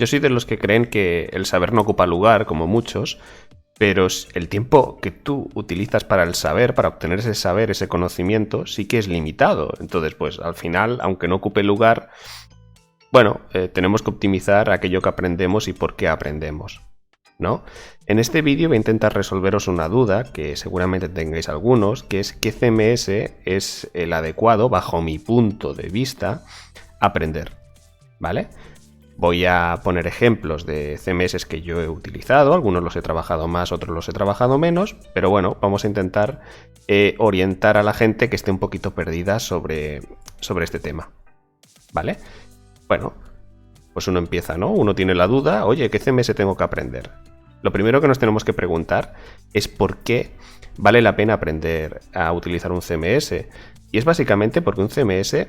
Yo soy de los que creen que el saber no ocupa lugar, como muchos, pero el tiempo que tú utilizas para el saber, para obtener ese saber, ese conocimiento, sí que es limitado. Entonces, pues al final, aunque no ocupe lugar, bueno, tenemos que optimizar aquello que aprendemos y por qué aprendemos, ¿no? En este vídeo voy a intentar resolveros una duda que seguramente tengáis algunos, que es qué CMS es el adecuado, bajo mi punto de vista, aprender, ¿vale? Voy a poner ejemplos de CMS que yo he utilizado, algunos los he trabajado más, otros los he trabajado menos, pero bueno, vamos a intentar orientar a la gente que esté un poquito perdida sobre este tema, ¿vale? Bueno, pues uno empieza, ¿no? Uno tiene la duda, oye, ¿qué CMS tengo que aprender? Lo primero que nos tenemos que preguntar es por qué vale la pena aprender a utilizar un CMS. Y es básicamente porque un CMS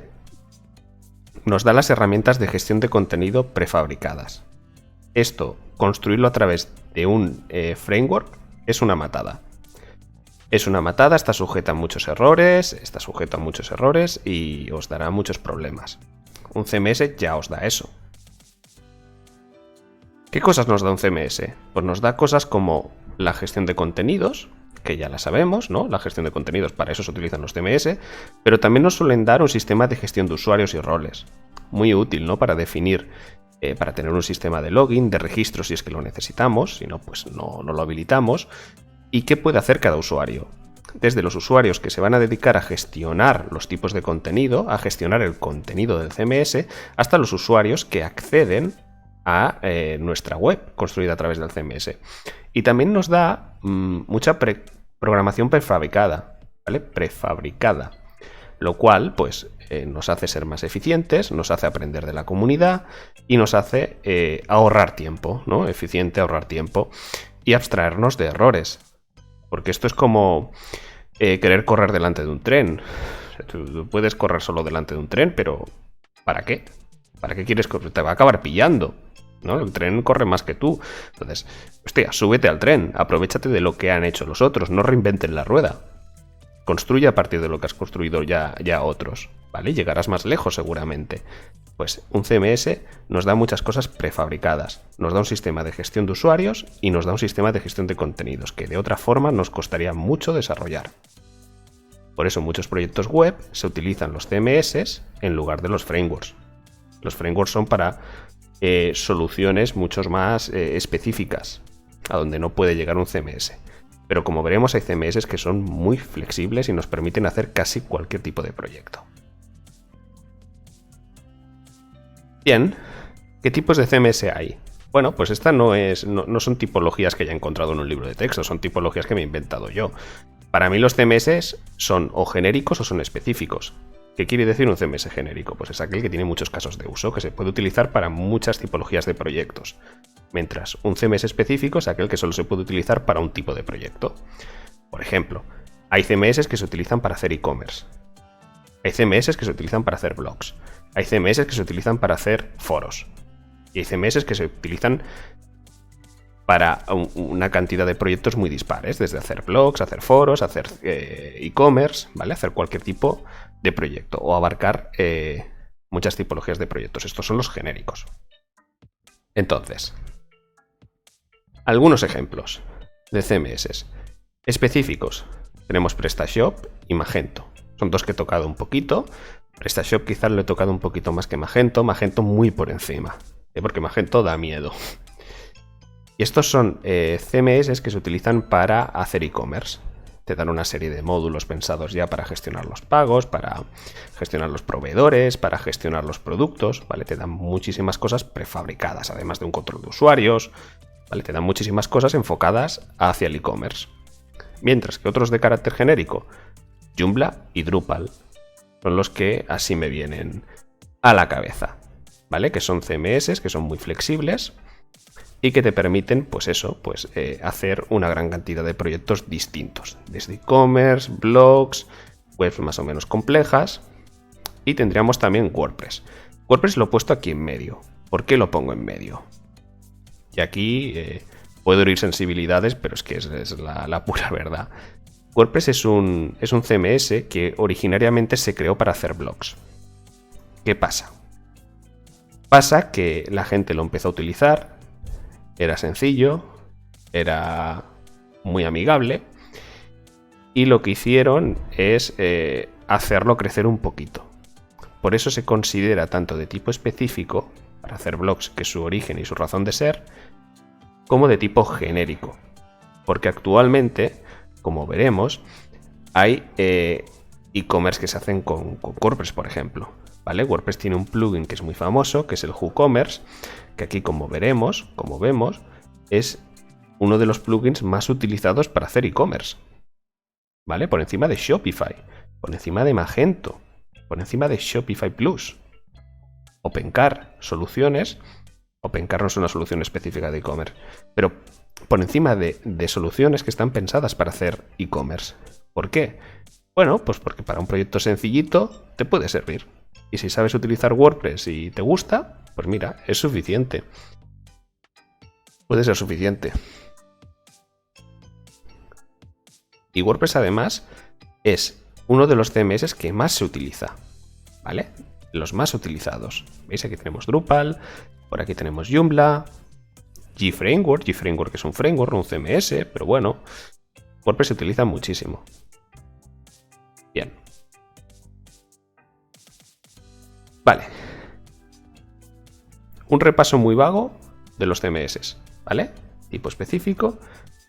nos da las herramientas de gestión de contenido prefabricadas. Esto, construirlo a través de un framework, es una matada. Es una matada, está sujeto a muchos errores y os dará muchos problemas. Un CMS ya os da eso. ¿Qué cosas nos da un CMS? Pues nos da cosas como la gestión de contenidos, que ya la sabemos, ¿no? La gestión de contenidos, para eso se utilizan los CMS, pero también nos suelen dar un sistema de gestión de usuarios y roles. Muy útil, ¿no? Para definir, para tener un sistema de login, de registro si es que lo necesitamos, si no, pues no lo habilitamos. ¿Y qué puede hacer cada usuario? Desde los usuarios que se van a dedicar a gestionar los tipos de contenido, a gestionar el contenido del CMS, hasta los usuarios que acceden a nuestra web construida a través del CMS. Y también nos da mucha programación prefabricada, ¿vale? Prefabricada, lo cual pues nos hace ser más eficientes, nos hace aprender de la comunidad y nos hace ahorrar tiempo, ¿no? Eficiente, ahorrar tiempo y abstraernos de errores. Porque esto es como querer correr delante de un tren. Tú puedes correr solo delante de un tren, pero ¿para qué? ¿Para qué quieres correr? Te va a acabar pillando, ¿no? El tren corre más que tú. Entonces, hostia, súbete al tren, aprovéchate de lo que han hecho los otros, no reinventen la rueda. Construye a partir de lo que has construido ya otros, ¿vale? Llegarás más lejos seguramente. Pues un CMS nos da muchas cosas prefabricadas. Nos da un sistema de gestión de usuarios y nos da un sistema de gestión de contenidos que de otra forma nos costaría mucho desarrollar. Por eso en muchos proyectos web se utilizan los CMS en lugar de los frameworks. Los frameworks son para soluciones mucho más específicas, a donde no puede llegar un CMS. Pero como veremos, hay CMS que son muy flexibles y nos permiten hacer casi cualquier tipo de proyecto. Bien, ¿qué tipos de CMS hay? Bueno, pues estas no son tipologías que haya encontrado en un libro de texto, son tipologías que me he inventado yo. Para mí los CMS son o genéricos o son específicos. ¿Qué quiere decir un CMS genérico? Pues es aquel que tiene muchos casos de uso, que se puede utilizar para muchas tipologías de proyectos. Mientras un CMS específico es aquel que solo se puede utilizar para un tipo de proyecto. Por ejemplo, hay CMS que se utilizan para hacer e-commerce. Hay CMS que se utilizan para hacer blogs. Hay CMS que se utilizan para hacer foros. Y hay CMS que se utilizan para una cantidad de proyectos muy dispares, desde hacer blogs, hacer foros, hacer e-commerce, ¿vale? Hacer cualquier tipo de proyecto o abarcar muchas tipologías de proyectos. Estos son los genéricos. Entonces, algunos ejemplos de CMS específicos. Tenemos PrestaShop y Magento. Son dos que he tocado un poquito. PrestaShop quizás lo he tocado un poquito más que Magento. Magento muy por encima, porque Magento da miedo. Y estos son CMS que se utilizan para hacer e-commerce. Te dan una serie de módulos pensados ya para gestionar los pagos, para gestionar los proveedores, para gestionar los productos, ¿vale? Te dan muchísimas cosas prefabricadas, además de un control de usuarios, ¿vale? Te dan muchísimas cosas enfocadas hacia el e-commerce. Mientras que otros de carácter genérico, Joomla y Drupal, son los que así me vienen a la cabeza, ¿vale? Que son CMS que son muy flexibles y que te permiten, pues eso, hacer una gran cantidad de proyectos distintos, desde e-commerce, blogs, webs más o menos complejas, y tendríamos también WordPress. WordPress lo he puesto aquí en medio. ¿Por qué lo pongo en medio? Y aquí puedo herir sensibilidades, pero es que es la pura verdad. WordPress es un CMS que originariamente se creó para hacer blogs. ¿Qué pasa? Pasa que la gente lo empezó a utilizar, era sencillo, era muy amigable, y lo que hicieron es hacerlo crecer un poquito. Por eso se considera tanto de tipo específico, para hacer blogs, que es su origen y su razón de ser, como de tipo genérico. Porque actualmente, como veremos, hay e-commerce que se hacen con WordPress, por ejemplo. ¿Vale? WordPress tiene un plugin que es muy famoso, que es el WooCommerce, que aquí, como vemos, es uno de los plugins más utilizados para hacer e-commerce. ¿Vale? Por encima de Shopify, por encima de Magento, por encima de Shopify Plus. OpenCart, soluciones. OpenCart no es una solución específica de e-commerce, pero por encima de soluciones que están pensadas para hacer e-commerce. ¿Por qué? Bueno, pues porque para un proyecto sencillito te puede servir. Y si sabes utilizar WordPress y te gusta, pues mira, es suficiente. Puede ser suficiente. Y WordPress además es uno de los CMS que más se utiliza, ¿vale? Los más utilizados. ¿Veis? Aquí tenemos Drupal, por aquí tenemos Joomla, GFramework. GFramework es un framework, no un CMS, pero bueno, WordPress se utiliza muchísimo. Bien. Vale. Un repaso muy vago de los CMS, ¿vale? Tipo específico,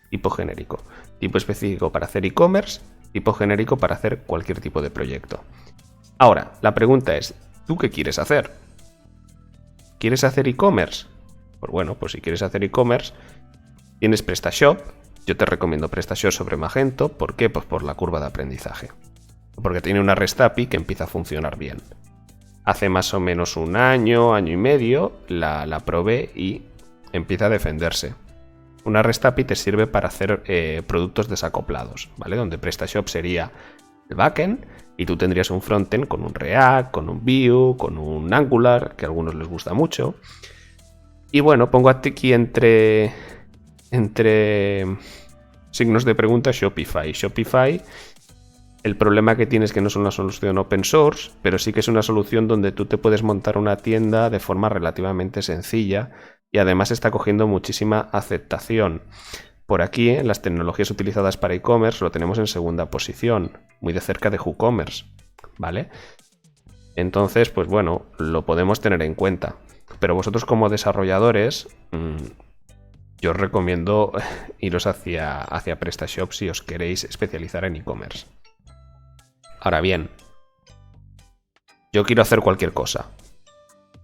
tipo genérico. Tipo específico para hacer e-commerce, tipo genérico para hacer cualquier tipo de proyecto. Ahora, la pregunta es, ¿tú qué quieres hacer? ¿Quieres hacer e-commerce? Pues bueno, pues si quieres hacer e-commerce, tienes PrestaShop. Yo te recomiendo PrestaShop sobre Magento. ¿Por qué? Pues por la curva de aprendizaje. Porque tiene una REST API que empieza a funcionar bien. Hace más o menos un año y medio, la probé y empieza a defenderse. Una REST API te sirve para hacer productos desacoplados, ¿vale? Donde PrestaShop sería el backend y tú tendrías un frontend con un React, con un Vue, con un Angular, que a algunos les gusta mucho. Y bueno, pongo aquí entre signos de pregunta Shopify. Shopify, el problema que tiene es que no es una solución open source, pero sí que es una solución donde tú te puedes montar una tienda de forma relativamente sencilla y además está cogiendo muchísima aceptación. Por aquí, en las tecnologías utilizadas para e-commerce, lo tenemos en segunda posición, muy de cerca de WooCommerce, ¿vale? Entonces, pues bueno, lo podemos tener en cuenta. Pero vosotros como desarrolladores, yo os recomiendo iros hacia PrestaShop si os queréis especializar en e-commerce. Ahora bien, yo quiero hacer cualquier cosa.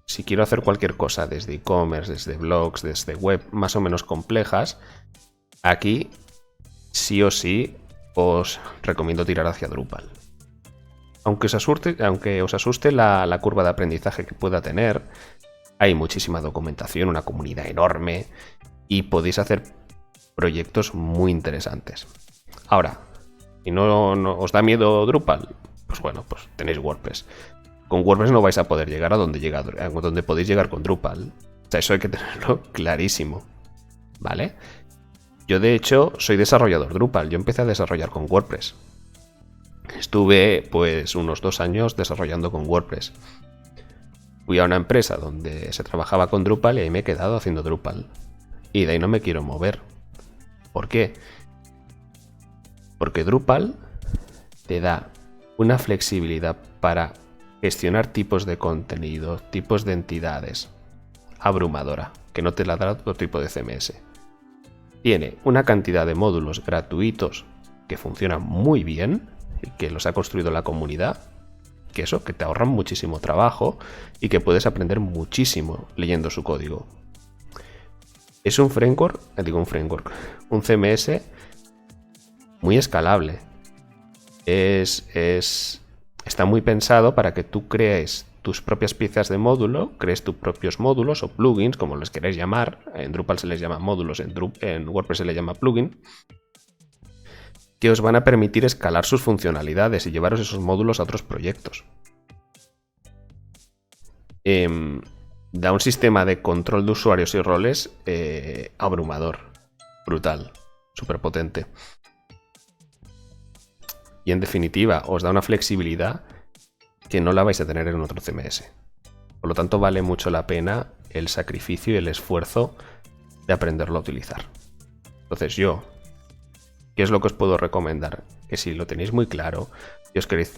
Si quiero hacer cualquier cosa desde e-commerce, desde blogs, desde web más o menos complejas, aquí sí o sí os recomiendo tirar hacia Drupal. Aunque os asuste la curva de aprendizaje que pueda tener, hay muchísima documentación, una comunidad enorme y podéis hacer proyectos muy interesantes. Ahora, ¿y no os da miedo Drupal? Pues bueno, pues tenéis WordPress. Con WordPress no vais a poder llegar a donde podéis llegar con Drupal. O sea, eso hay que tenerlo clarísimo, ¿vale? Yo de hecho soy desarrollador Drupal. Yo empecé a desarrollar con WordPress. Estuve pues unos 2 años desarrollando con WordPress. Fui a una empresa donde se trabajaba con Drupal y ahí me he quedado haciendo Drupal. Y de ahí no me quiero mover. ¿Por qué? Porque Drupal te da una flexibilidad para gestionar tipos de contenido, tipos de entidades, abrumadora, que no te la da otro tipo de CMS. Tiene una cantidad de módulos gratuitos que funcionan muy bien y que los ha construido la comunidad, que te ahorran muchísimo trabajo y que puedes aprender muchísimo leyendo su código. Es un un CMS muy escalable. Está muy pensado para que tú crees tus propias piezas de módulo, crees tus propios módulos o plugins, como les queréis llamar. En Drupal se les llama módulos, en WordPress se les llama plugin, que os van a permitir escalar sus funcionalidades y llevaros esos módulos a otros proyectos. Da un sistema de control de usuarios y roles abrumador, brutal, súper potente. Y en definitiva, os da una flexibilidad que no la vais a tener en otro CMS. Por lo tanto, vale mucho la pena el sacrificio y el esfuerzo de aprenderlo a utilizar. Entonces yo, ¿qué es lo que os puedo recomendar? Que si lo tenéis muy claro y os queréis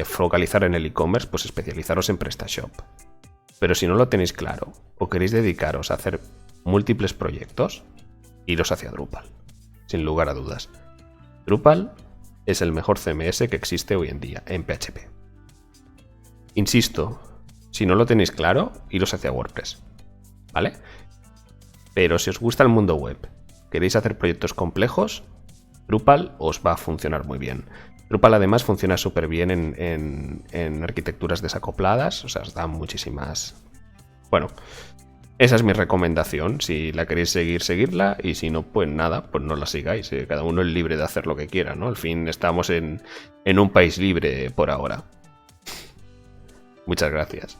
focalizar en el e-commerce, pues especializaros en PrestaShop. Pero si no lo tenéis claro o queréis dedicaros a hacer múltiples proyectos, iros hacia Drupal, sin lugar a dudas. Drupal es el mejor CMS que existe hoy en día en PHP. Insisto, si no lo tenéis claro, iros hacia WordPress, ¿vale? Pero si os gusta el mundo web, queréis hacer proyectos complejos, Drupal os va a funcionar muy bien. Drupal además funciona súper bien en arquitecturas desacopladas, o sea, os da muchísimas... Bueno, esa es mi recomendación. Si la queréis seguir, seguidla, y si no, pues nada, pues no la sigáis. Cada uno es libre de hacer lo que quiera, ¿no? Al fin estamos en un país libre por ahora. Muchas gracias.